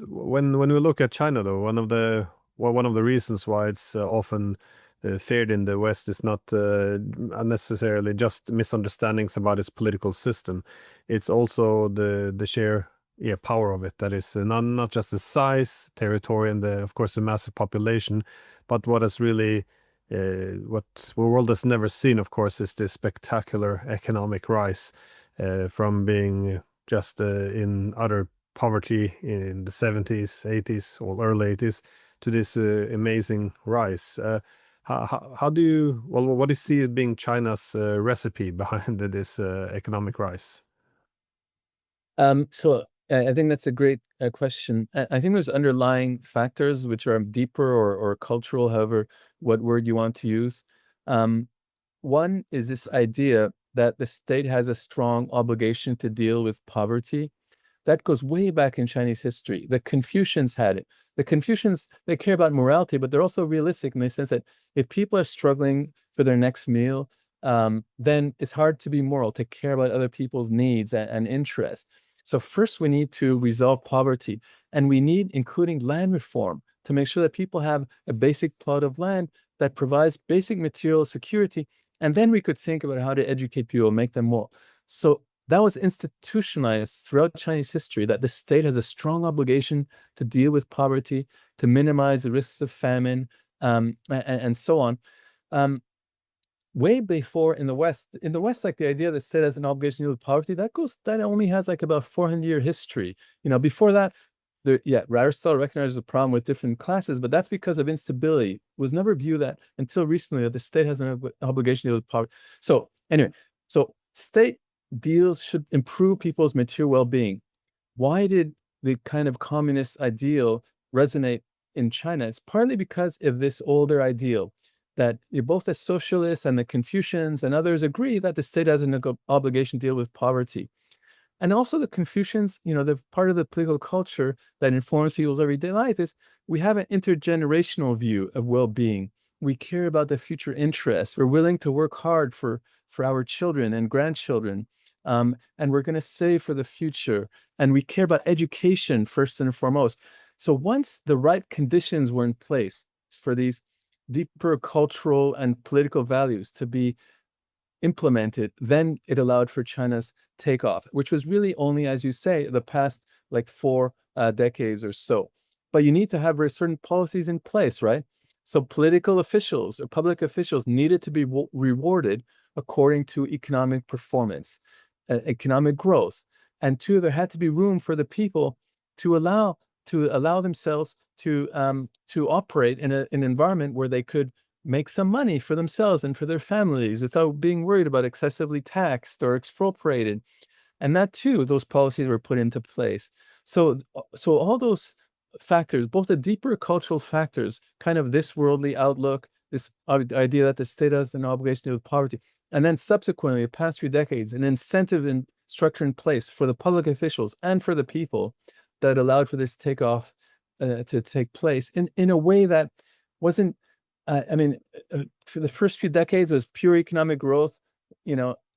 when we look at China, though, one of the reasons why it's often feared in the West is not unnecessarily just misunderstandings about its political system. It's also the sheer power of it. That is not just the size, territory, and of course the massive population, but what has really what the world has never seen, of course, is this spectacular economic rise from being just in utter poverty in the 70s, 80s, or early 80s to this amazing rise. How do you, well, what do you see as being China's recipe behind this economic rise? So I think that's a great question. I think there's underlying factors which are deeper or cultural, however, what word you want to use. One is this idea that the state has a strong obligation to deal with poverty. That goes way back in Chinese history. The Confucians had it. The Confucians, they care about morality, but they're also realistic in the sense that if people are struggling for their next meal, then it's hard to be moral, to care about other people's needs and interests. So first, we need to resolve poverty, and we need, including land reform, to make sure that people have a basic plot of land that provides basic material security. And then we could think about how to educate people, make them more. So that was institutionalized throughout Chinese history, that the state has a strong obligation to deal with poverty, to minimize the risks of famine, and so on. Way before in the West, like the idea that state has an obligation to deal with poverty, that only has like about 400-year history. Before that, Aristotle recognizes a problem with different classes, but that's because of instability. It was never viewed that until recently that the state has an obligation to deal with poverty. So anyway, state deals should improve people's material well-being. Why did the kind of communist ideal resonate in China? It's partly because of this older ideal that both the socialists and the Confucians and others agree that the state has an obligation to deal with poverty. And also the Confucians, the part of the political culture that informs people's everyday life is we have an intergenerational view of well-being. We care about the future interests. We're willing to work hard for our children and grandchildren. And we're going to save for the future. And we care about education first and foremost. So once the right conditions were in place for these deeper cultural and political values to be implemented, then it allowed for China's takeoff, which was really only, as you say, the past like 4 decades or so. But you need to have certain policies in place, right? So political officials or public officials needed to be rewarded according to economic performance, economic growth. And two, there had to be room for the people to allow themselves to operate in an environment where they could make some money for themselves and for their families without being worried about excessively taxed or expropriated. And that too, those policies were put into place. So all those factors, both the deeper cultural factors, kind of this worldly outlook, this idea that the state has an obligation to deal with poverty, and then subsequently, the past few decades, an incentive and structure in place for the public officials and for the people that allowed for this takeoff to take place in a way that wasn't, for the first few decades, it was pure economic growth,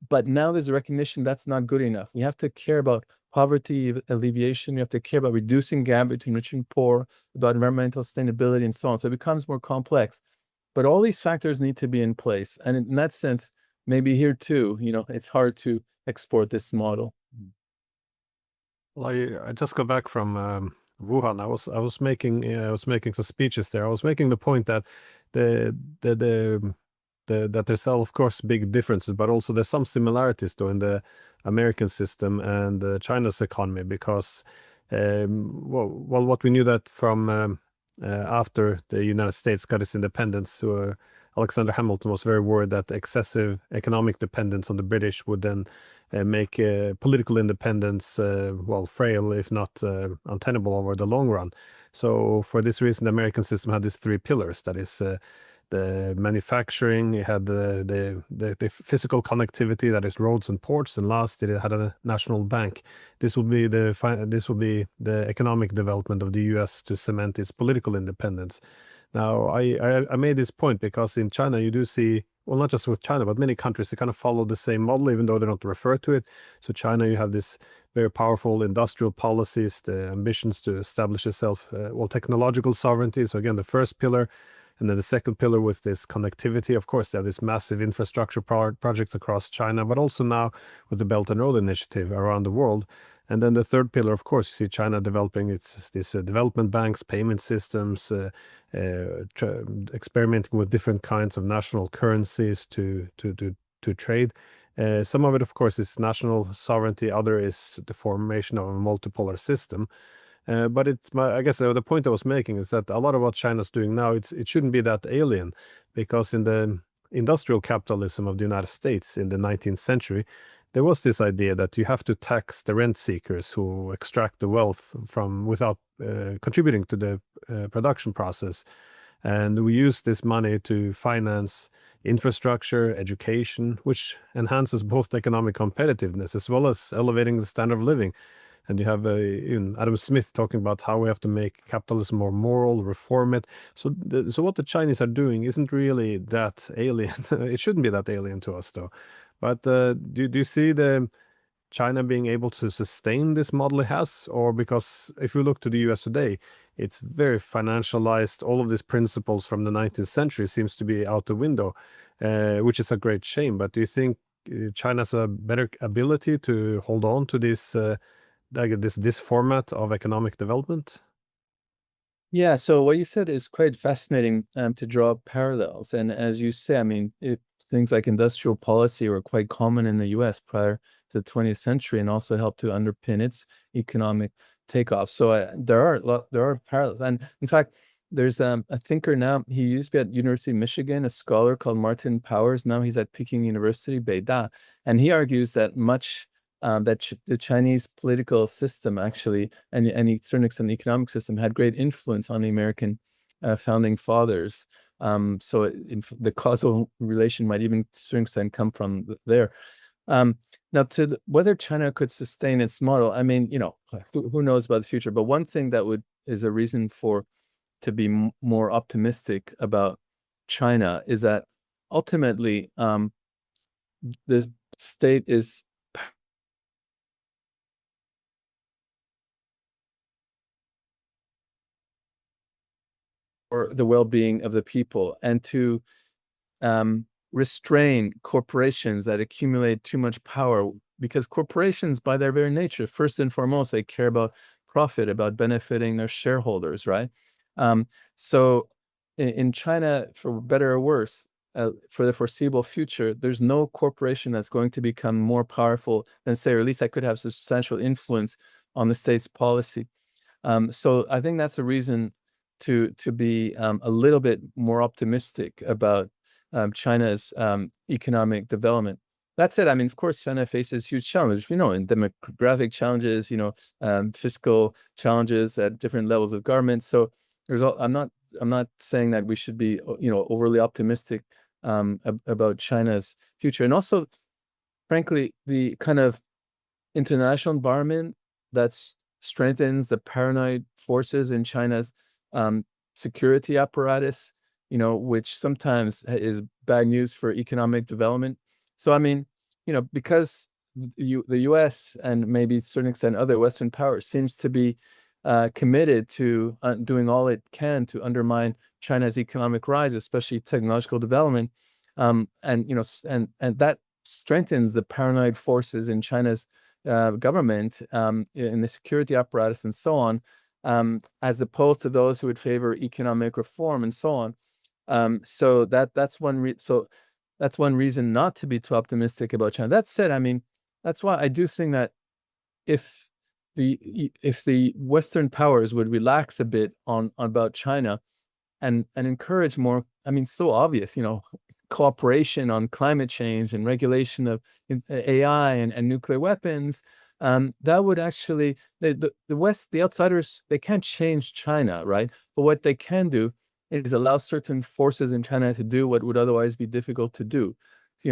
but now there's a recognition that's not good enough. We have to care about poverty alleviation. We have to care about reducing gap between rich and poor, about environmental sustainability, and so on. So it becomes more complex. But all these factors need to be in place. And in that sense, maybe here too, it's hard to export this model. Well, I just got back from Wuhan. I was making some speeches there. I was making the point that that there's of course big differences, but also there's some similarities though in the American system and China's economy because what we knew that from after the United States got its independence, Alexander Hamilton was very worried that excessive economic dependence on the British would then make political independence frail, if not untenable over the long run. So for this reason, the American system had these 3 pillars. That is the manufacturing, it had the physical connectivity, that is roads and ports, and last it had a national bank. This would be the economic development of the U.S. to cement its political independence. Now, I made this point because in China you do see, well, not just with China, but many countries, they kind of follow the same model, even though they don't refer to it. So China, you have this very powerful industrial policies, the ambitions to establish itself, technological sovereignty. So again, the first pillar. And then the second pillar with this connectivity, of course, there are these massive infrastructure projects across China, but also now with the Belt and Road Initiative around the world. And then the third pillar, of course, you see China developing these development banks, payment systems, experimenting with different kinds of national currencies to trade. Some of it, of course, is national sovereignty. Other is the formation of a multipolar system. But I guess the point I was making is that a lot of what China's doing now, it shouldn't be that alien, because in the industrial capitalism of the United States in the 19th century, there was this idea that you have to tax the rent seekers who extract the wealth from without contributing to the production process. And we use this money to finance infrastructure, education, which enhances both economic competitiveness as well as elevating the standard of living. And you have Adam Smith talking about how we have to make capitalism more moral, reform it. So, so what the Chinese are doing isn't really that alien. It shouldn't be that alien to us, though. But do you see the China being able to sustain this model it has? Or because if you look to the US today, it's very financialized. All of these principles from the 19th century seems to be out the window, which is a great shame. But do you think China has a better ability to hold on to this format of economic development? Yeah, so what you said is quite fascinating, to draw parallels. And as you say, I mean, things like industrial policy were quite common in the US prior to the 20th century and also helped to underpin its economic takeoff. So there are parallels. And in fact, there's a thinker now, he used to be at University of Michigan, a scholar called Martin Powers. Now he's at Peking University, Beida. And he argues that the Chinese political system actually, and to a certain extent the economic system, had great influence on the American founding fathers. So the causal relation might even to a certain extent come from there. Now, whether China could sustain its model, I mean, who knows about the future? But one thing that is a reason to be more optimistic about China is that ultimately the state is for the well-being of the people, and to restrain corporations that accumulate too much power, because corporations, by their very nature, first and foremost, they care about profit, about benefiting their shareholders, right? So in China, for better or worse, for the foreseeable future, there's no corporation that's going to become more powerful than, say, or at least I could have substantial influence on the state's policy. So I think that's a reason to be a little bit more optimistic about China's economic development. That said, I mean, of course, China faces huge challenges, in demographic challenges, fiscal challenges at different levels of government. So I'm not saying that we should be, overly optimistic about China's future. And also, frankly, the kind of international environment that's strengthens the paranoid forces in China's security apparatus, which sometimes is bad news for economic development. So, I mean, because the US and maybe to a certain extent other Western powers seems to be committed to doing all it can to undermine China's economic rise, especially technological development, and that strengthens the paranoid forces in China's government, in the security apparatus and so on, as opposed to those who would favor economic reform and so on. So that's one reason not to be too optimistic about China. That said, I mean, that's why I do think that if the Western powers would relax a bit on about China and encourage more, I mean, so obvious, cooperation on climate change and regulation of AI and nuclear weapons, that would actually, the West, the outsiders, they can't change China, right? But what they can do is allow certain forces in China to do what would otherwise be difficult to do.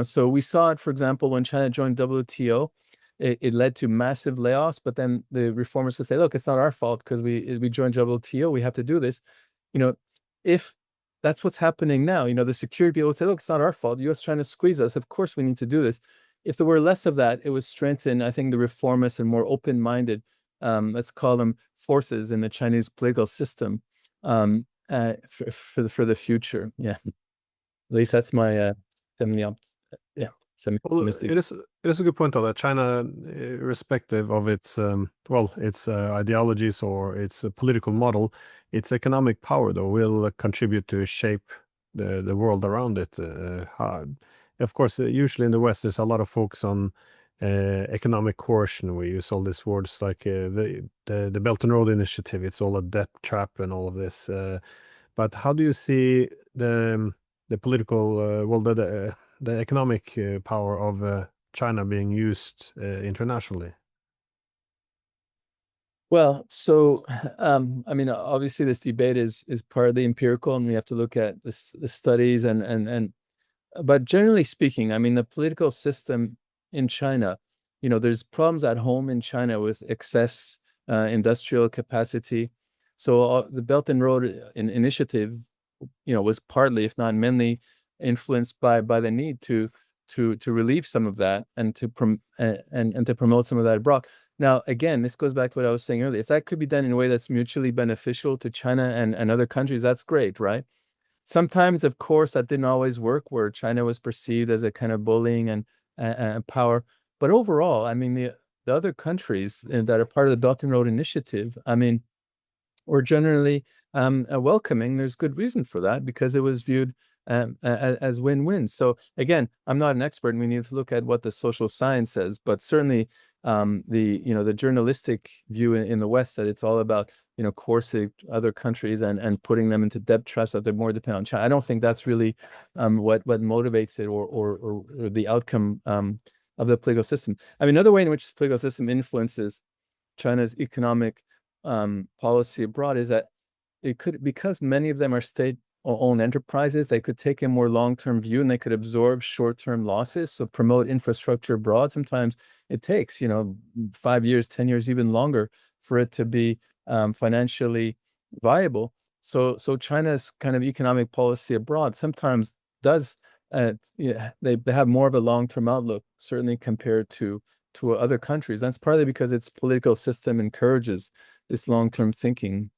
So we saw it, for example, when China joined WTO, it led to massive layoffs, but then the reformers could say, look, it's not our fault because we joined WTO, we have to do this. If that's what's happening now, the security people would say, look, it's not our fault, the US trying to squeeze us, of course we need to do this. if there were less of that, it would strengthen, I think, the reformist and more open-minded, let's call them forces in the Chinese political system, for the future. Yeah, at least that's my yeah, Well, semi-optimistic. it is a good point though that China, irrespective of its its ideologies or its political model, its economic power though will contribute to shape the world around it. Of course, usually in the West, there's a lot of focus on economic coercion. We use all these words like the Belt and Road Initiative. It's all a debt trap and all of this. But how do you see the political the economic power of China being used internationally? Well, so I mean, obviously, this debate is partly empirical, and we have to look at the studies and. But generally speaking, I mean, the political system in China, there's problems at home in China with excess industrial capacity. So the Belt and Road Initiative, was partly, if not mainly, influenced by the need to relieve some of that and and to promote some of that abroad. Now, again, this goes back to what I was saying earlier. If that could be done in a way that's mutually beneficial to China and other countries, that's great, right? Sometimes, of course, that didn't always work, where China was perceived as a kind of bullying and power. But overall, I mean, the other countries that are part of the Belt and Road Initiative, I mean, were generally welcoming. There's good reason for that because it was viewed as win-win. So again, I'm not an expert, and we need to look at what the social science says. But certainly, the journalistic view in the West that it's all about coercing other countries and putting them into debt traps that they're more dependent on China. I don't think that's really what motivates it or the outcome of the political system. I mean, another way in which the political system influences China's economic policy abroad is that it could, because many of them are state-owned enterprises, they could take a more long-term view and they could absorb short-term losses. So promote infrastructure abroad. Sometimes it takes 5 years, 10 years, even longer for it to be financially viable. So China's kind of economic policy abroad sometimes does they have more of a long-term outlook, certainly compared to other countries. That's partly because its political system encourages this long-term thinking.